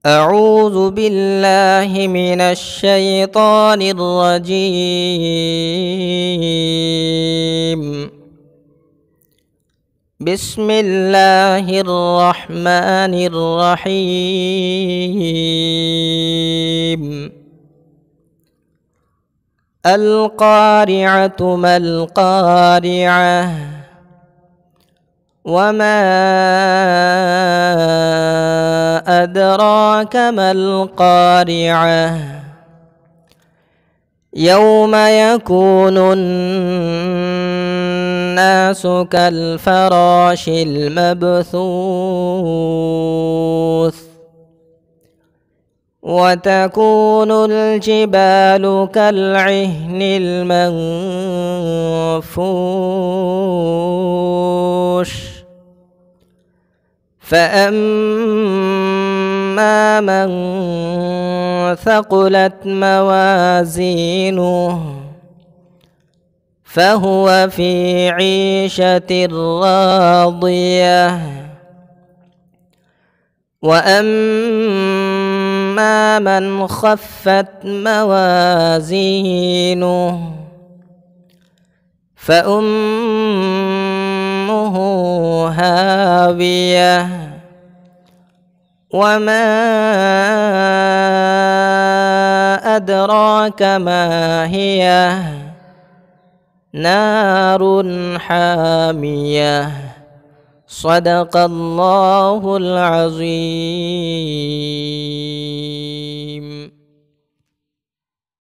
أعوذ بالله من الشيطان الرجيم. بسم الله الرحمن الرحيم. القارعة ما القارعة وما أدراك ما القارعة يوم يكون الناس كالفراش المبثوث وتكون الجبال كالعهن المنفوش فأما من ثقلت موازينه فهو في عيشة راضية وأما من خفت موازينه فأمه هاوية وما أدراك ما هي نار حامية. صدق الله العظيم.